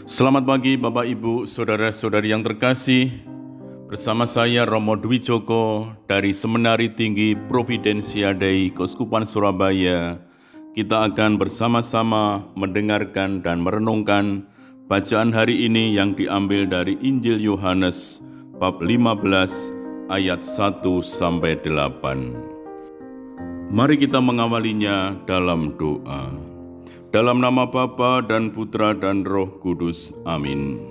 Selamat pagi Bapak Ibu, Saudara-saudari yang terkasih. Bersama saya Romo Dwi Joko dari Seminari Tinggi Providensia Dei Keuskupan Surabaya. Kita akan bersama-sama mendengarkan dan merenungkan bacaan hari ini yang diambil dari Injil Yohanes bab 15 ayat 1-8. Mari kita mengawalinya dalam doa. Dalam nama Bapa dan Putra dan Roh Kudus. Amin.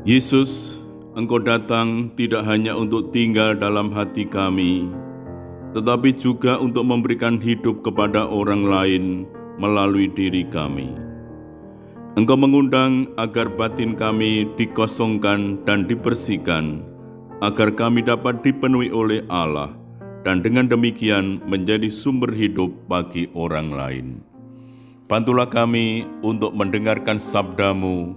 Yesus, Engkau datang tidak hanya untuk tinggal dalam hati kami, tetapi juga untuk memberikan hidup kepada orang lain melalui diri kami. Engkau mengundang agar batin kami dikosongkan dan dibersihkan, agar kami dapat dipenuhi oleh Allah, dan dengan demikian menjadi sumber hidup bagi orang lain. Bantulah kami untuk mendengarkan sabda-Mu,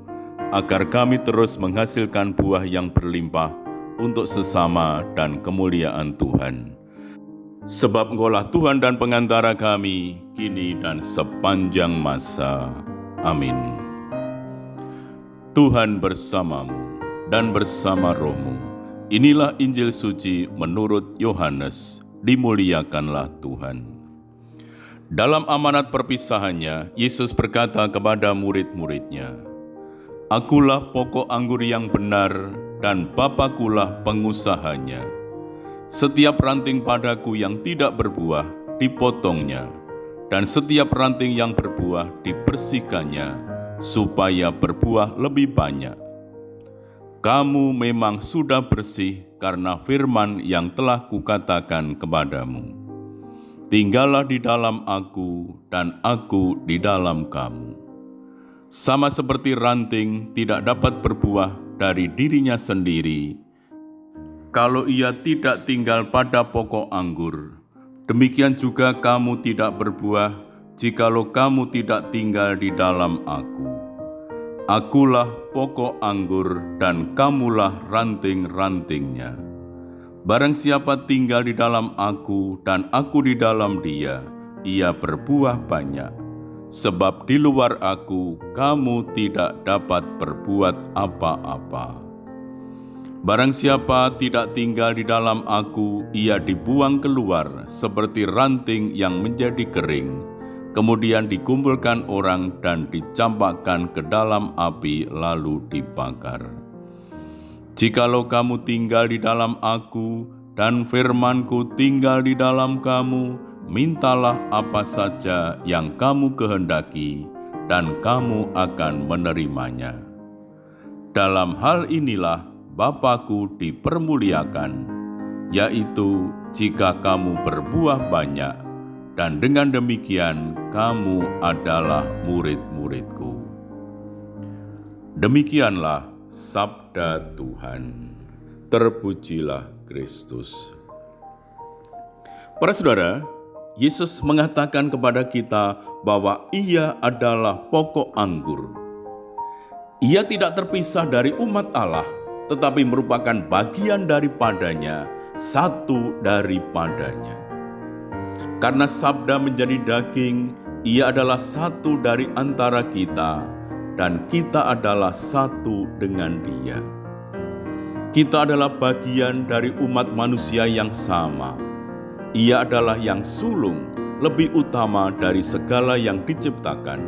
agar kami terus menghasilkan buah yang berlimpah untuk sesama dan kemuliaan Tuhan. Sebab Engkaulah Tuhan dan pengantara kami, kini dan sepanjang masa. Amin. Tuhan bersamamu dan bersama rohmu. Inilah Injil suci menurut Yohanes. Dimuliakanlah Tuhan. Dalam amanat perpisahannya, Yesus berkata kepada murid-muridnya, "Akulah pokok anggur yang benar dan Bapakulah pengusahanya. Setiap ranting padaku yang tidak berbuah, dipotongnya, dan setiap ranting yang berbuah, dibersihkannya, supaya berbuah lebih banyak. Kamu memang sudah bersih karena firman yang telah kukatakan kepadamu. Tinggallah di dalam aku, dan aku di dalam kamu. Sama seperti ranting tidak dapat berbuah dari dirinya sendiri, kalau ia tidak tinggal pada pokok anggur. Demikian juga kamu tidak berbuah, jikalau kamu tidak tinggal di dalam aku. Akulah pokok anggur, dan kamulah ranting-rantingnya. Barang siapa tinggal di dalam aku dan aku di dalam dia, ia berbuah banyak. Sebab di luar aku, kamu tidak dapat berbuat apa-apa. Barang siapa tidak tinggal di dalam aku, ia dibuang keluar seperti ranting yang menjadi kering, kemudian dikumpulkan orang dan dicampakkan ke dalam api lalu dibakar. Jikalau kamu tinggal di dalam aku, dan firman-Ku tinggal di dalam kamu, mintalah apa saja yang kamu kehendaki, dan kamu akan menerimanya. Dalam hal inilah Bapa-Ku dipermuliakan, yaitu jika kamu berbuah banyak, dan dengan demikian kamu adalah murid-murid-Ku." Demikianlah sabda Tuhan. Terpujilah Kristus. Para saudara, Yesus mengatakan kepada kita bahwa Ia adalah pokok anggur. Ia tidak terpisah dari umat Allah, tetapi merupakan bagian daripadanya, satu daripadanya. Karena sabda menjadi daging, Ia adalah satu dari antara kita, dan kita adalah satu dengan Dia. Kita adalah bagian dari umat manusia yang sama. Ia adalah yang sulung, lebih utama dari segala yang diciptakan.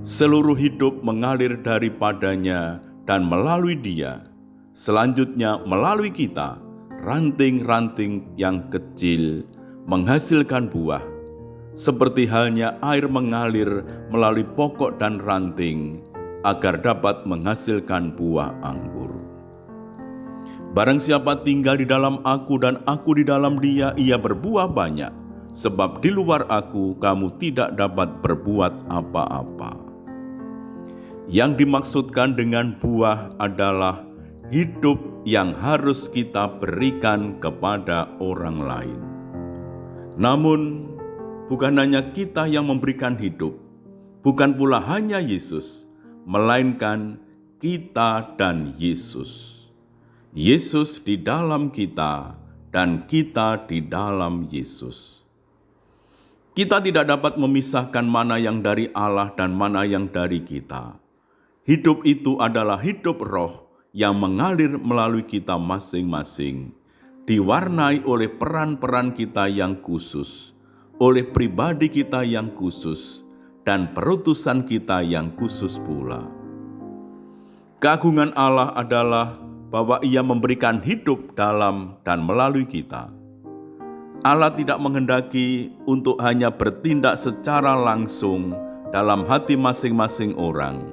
Seluruh hidup mengalir daripadanya dan melalui Dia. Selanjutnya melalui kita, ranting-ranting yang kecil menghasilkan buah, seperti halnya air mengalir melalui pokok dan ranting, agar dapat menghasilkan buah anggur. Barang siapa tinggal di dalam aku dan aku di dalam dia, ia berbuah banyak, sebab di luar aku kamu tidak dapat berbuat apa-apa. Yang dimaksudkan dengan buah adalah hidup yang harus kita berikan kepada orang lain. Namun, bukan hanya kita yang memberikan hidup, bukan pula hanya Yesus, melainkan kita dan Yesus. Yesus di dalam kita, dan kita di dalam Yesus. Kita tidak dapat memisahkan mana yang dari Allah dan mana yang dari kita. Hidup itu adalah hidup roh yang mengalir melalui kita masing-masing, diwarnai oleh peran-peran kita yang khusus, oleh pribadi kita yang khusus, dan perutusan kita yang khusus pula. Keagungan Allah adalah bahwa Ia memberikan hidup dalam dan melalui kita. Allah tidak menghendaki untuk hanya bertindak secara langsung dalam hati masing-masing orang.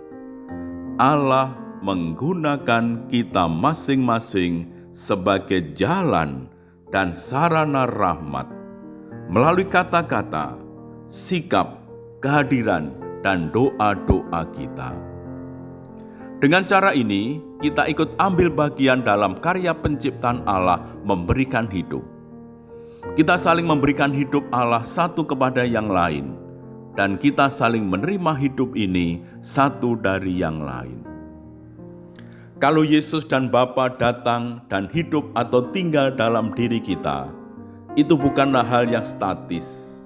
Allah menggunakan kita masing-masing sebagai jalan dan sarana rahmat melalui kata-kata, sikap, kehadiran, dan doa-doa kita. Dengan cara ini, kita ikut ambil bagian dalam karya penciptaan Allah memberikan hidup. Kita saling memberikan hidup Allah satu kepada yang lain, dan kita saling menerima hidup ini satu dari yang lain. Kalau Yesus dan Bapa datang dan hidup atau tinggal dalam diri kita, itu bukanlah hal yang statis.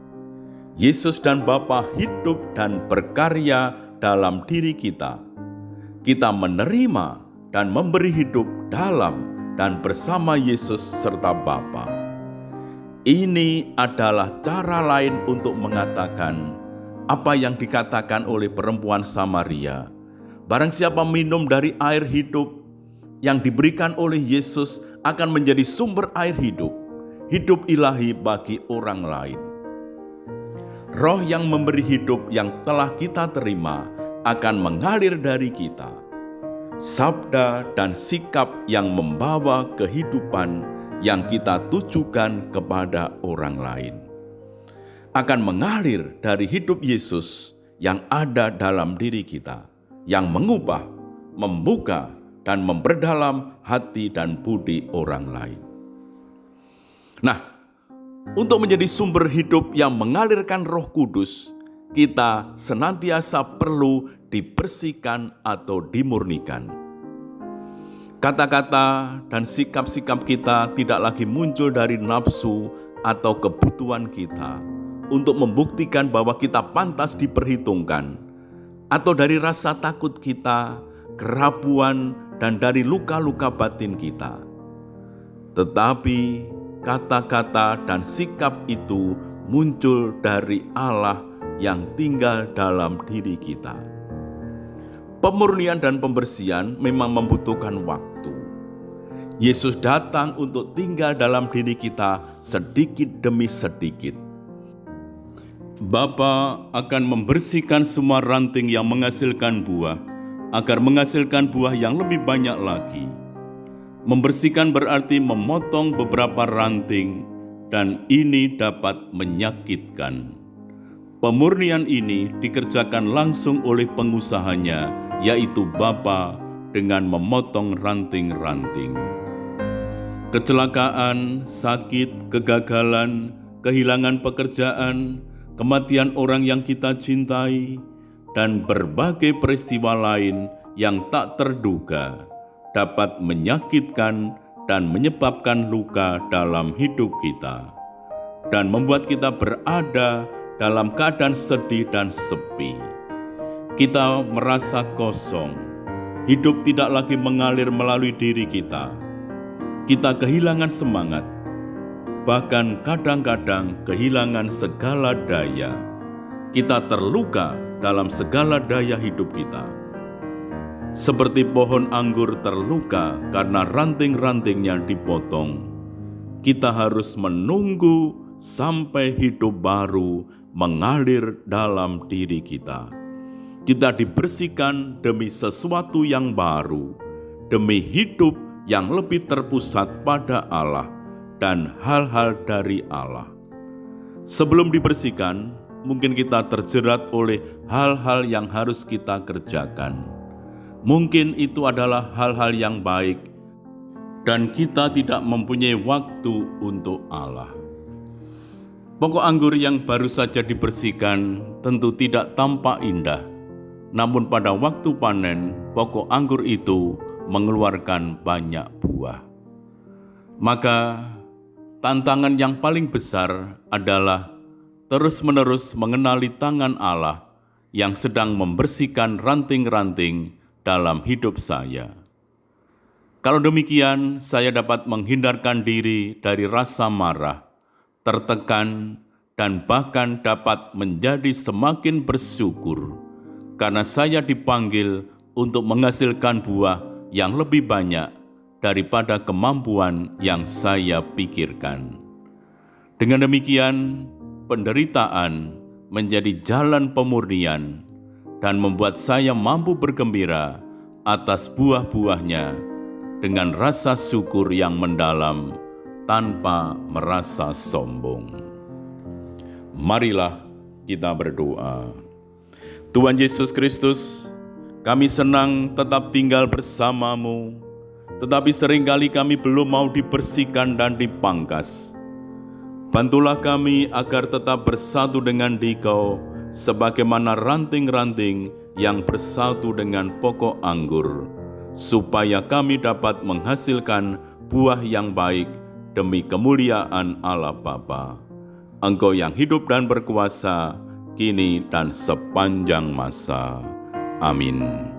Yesus dan Bapa hidup dan berkarya dalam diri kita. Kita menerima dan memberi hidup dalam dan bersama Yesus serta Bapa. Ini adalah cara lain untuk mengatakan apa yang dikatakan oleh perempuan Samaria. Barang siapa minum dari air hidup yang diberikan oleh Yesus akan menjadi sumber air hidup, hidup ilahi bagi orang lain. Roh yang memberi hidup yang telah kita terima akan mengalir dari kita. Sabda dan sikap yang membawa kehidupan yang kita tujukan kepada orang lain akan mengalir dari hidup Yesus yang ada dalam diri kita, yang mengubah, membuka, dan memperdalam hati dan budi orang lain. Nah, untuk menjadi sumber hidup yang mengalirkan Roh Kudus, kita senantiasa perlu dibersihkan atau dimurnikan. Kata-kata dan sikap-sikap kita tidak lagi muncul dari nafsu atau kebutuhan kita untuk membuktikan bahwa kita pantas diperhitungkan, atau dari rasa takut kita, kerapuan, dan dari luka-luka batin kita. Tetapi kata-kata dan sikap itu muncul dari Allah yang tinggal dalam diri kita. Pemurnian dan pembersihan memang membutuhkan waktu. Yesus datang untuk tinggal dalam diri kita sedikit demi sedikit. Bapa akan membersihkan semua ranting yang menghasilkan buah, agar menghasilkan buah yang lebih banyak lagi. Membersihkan berarti memotong beberapa ranting, dan ini dapat menyakitkan. Pemurnian ini dikerjakan langsung oleh pengusahanya, yaitu Bapa, dengan memotong ranting-ranting. Kecelakaan, sakit, kegagalan, kehilangan pekerjaan, kematian orang yang kita cintai, dan berbagai peristiwa lain yang tak terduga dapat menyakitkan dan menyebabkan luka dalam hidup kita, dan membuat kita berada dalam keadaan sedih dan sepi. Kita merasa kosong, hidup tidak lagi mengalir melalui diri kita. Kita kehilangan semangat, bahkan kadang-kadang kehilangan segala daya. Kita terluka dalam segala daya hidup kita. Seperti pohon anggur terluka karena ranting-rantingnya dipotong, kita harus menunggu sampai hidup baru mengalir dalam diri kita. Kita dibersihkan demi sesuatu yang baru, demi hidup yang lebih terpusat pada Allah dan hal-hal dari Allah. Sebelum dibersihkan, mungkin kita terjerat oleh hal-hal yang harus kita kerjakan. Mungkin itu adalah hal-hal yang baik, dan kita tidak mempunyai waktu untuk Allah. Pokok anggur yang baru saja dibersihkan tentu tidak tampak indah. Namun pada waktu panen, pokok anggur itu mengeluarkan banyak buah. Maka tantangan yang paling besar adalah terus-menerus mengenali tangan Allah yang sedang membersihkan ranting-ranting dalam hidup saya. Kalau demikian, saya dapat menghindarkan diri dari rasa marah, tertekan, dan bahkan dapat menjadi semakin bersyukur karena saya dipanggil untuk menghasilkan buah yang lebih banyak daripada kemampuan yang saya pikirkan. Dengan demikian, penderitaan menjadi jalan pemurnian dan membuat saya mampu bergembira atas buah-buahnya dengan rasa syukur yang mendalam tanpa merasa sombong. Marilah kita berdoa. Tuhan Yesus Kristus, kami senang tetap tinggal bersama-Mu, tetapi seringkali kami belum mau dibersihkan dan dipangkas. Bantulah kami agar tetap bersatu dengan Dikau, sebagaimana ranting-ranting yang bersatu dengan pokok anggur, supaya kami dapat menghasilkan buah yang baik demi kemuliaan Allah Bapa. Engkau yang hidup dan berkuasa, kini dan sepanjang masa. Amin.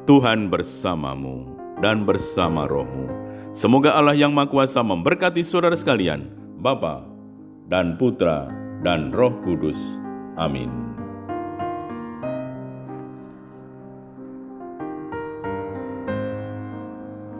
Tuhan bersamamu dan bersama rohmu. Semoga Allah yang Maha Kuasa memberkati saudara sekalian, Bapa dan Putra dan Roh Kudus. Amin.